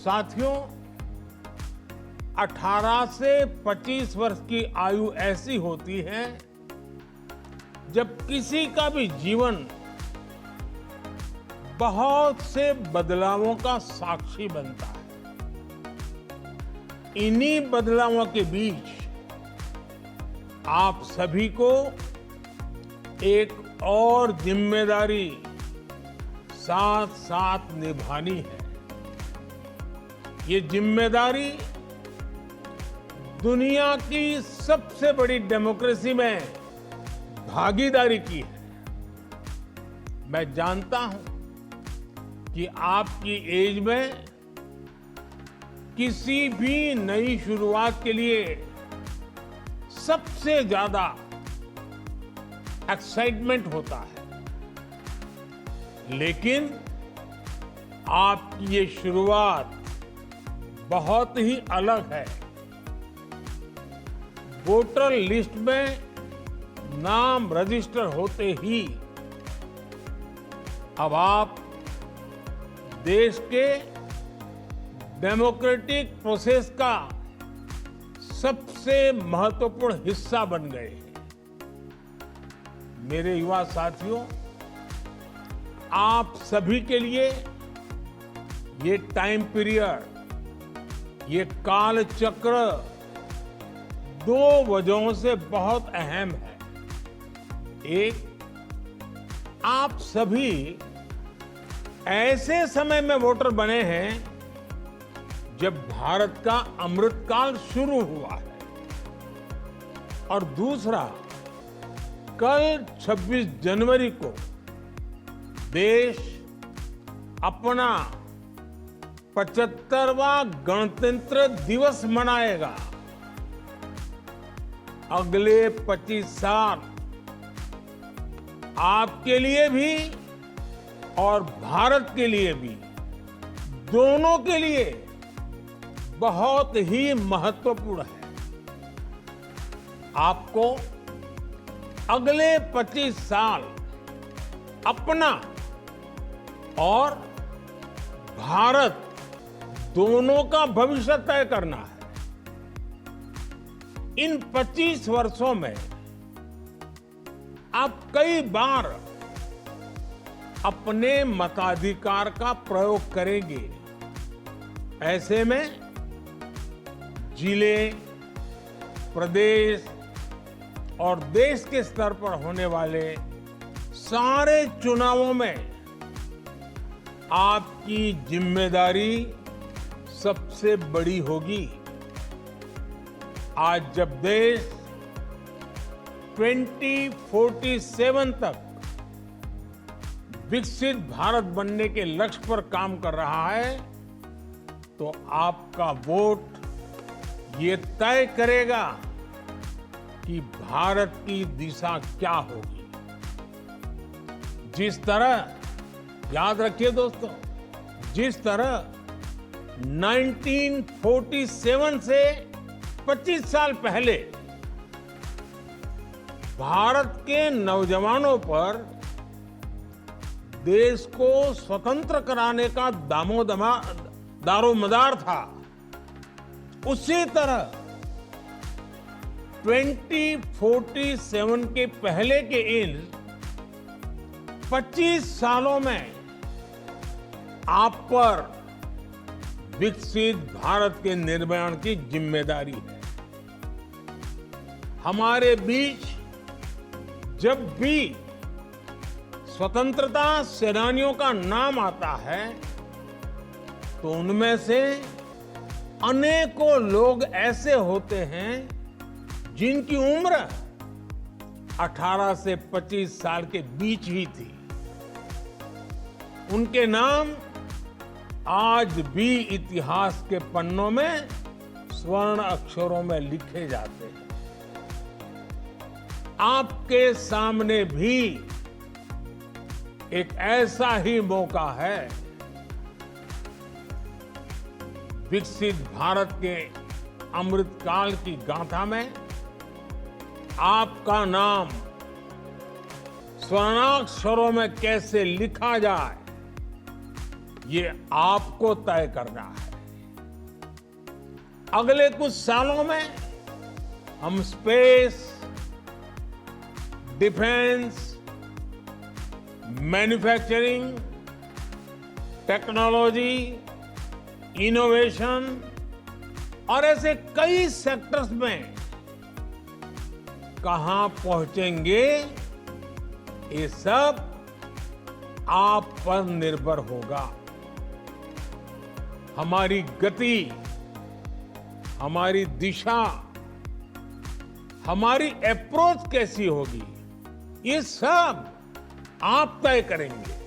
साथियों, 18 से 25 वर्ष की आयु ऐसी होती है जब किसी का भी जीवन बहुत से बदलावों का साक्षी बनता है। इन्हीं बदलावों के बीच आप सभी को एक और जिम्मेदारी साथ साथ निभानी है। ये जिम्मेदारी दुनिया की सबसे बड़ी डेमोक्रेसी में भागीदारी की है। मैं जानता हूं कि आपकी एज में किसी भी नई शुरुआत के लिए सबसे ज्यादा एक्साइटमेंट होता है, लेकिन आपकी ये शुरुआत बहुत ही अलग है। वोटर लिस्ट में नाम रजिस्टर होते ही अब आप देश के डेमोक्रेटिक प्रोसेस का सबसे महत्वपूर्ण हिस्सा बन गए हैं। मेरे युवा साथियों, आप सभी के लिए ये टाइम पीरियड, ये काल चक्र दो वजहों से बहुत अहम है। एक, आप सभी ऐसे समय में वोटर बने हैं जब भारत का अमृतकाल शुरू हुआ है, और दूसरा, कल 26 जनवरी को देश अपना 75वां गणतंत्र दिवस मनाएगा। अगले 25 साल आपके लिए भी और भारत के लिए भी, दोनों के लिए बहुत ही महत्वपूर्ण है। आपको अगले 25 साल अपना और भारत दोनों का भविष्य तय करना है। इन 25 वर्षों में आप कई बार अपने मताधिकार का प्रयोग करेंगे। ऐसे में जिले, प्रदेश और देश के स्तर पर होने वाले सारे चुनावों में आपकी जिम्मेदारी सबसे बड़ी होगी। आज जब देश 2047 तक विकसित भारत बनने के लक्ष्य पर काम कर रहा है, तो आपका वोट ये तय करेगा कि भारत की दिशा क्या होगी। जिस तरह, याद रखिए दोस्तों, जिस तरह 1947 से 25 साल पहले भारत के नौजवानों पर देश को स्वतंत्र कराने का दारोमदार था, उसी तरह 2047 के पहले के इन 25 सालों में आप पर विकसित भारत के निर्माण की जिम्मेदारी है। हमारे बीच जब भी स्वतंत्रता सेनानियों का नाम आता है, तो उनमें से अनेकों लोग ऐसे होते हैं जिनकी उम्र 18 से 25 साल के बीच ही थी। उनके नाम आज भी इतिहास के पन्नों में स्वर्ण अक्षरों में लिखे जाते हैं। आपके सामने भी एक ऐसा ही मौका है। विकसित भारत के अमृतकाल की गाथा में आपका नाम स्वर्णाक्षरों में कैसे लिखा जाए, ये आपको तय करना है। अगले कुछ सालों में हम space, defence, manufacturing, technology, innovation और ऐसे कई सेक्टर्स में कहां पहुंचेंगे, ये सब आप पर निर्भर होगा। हमारी गति, हमारी दिशा, हमारी अप्रोच कैसी होगी, ये सब आप तय करेंगे।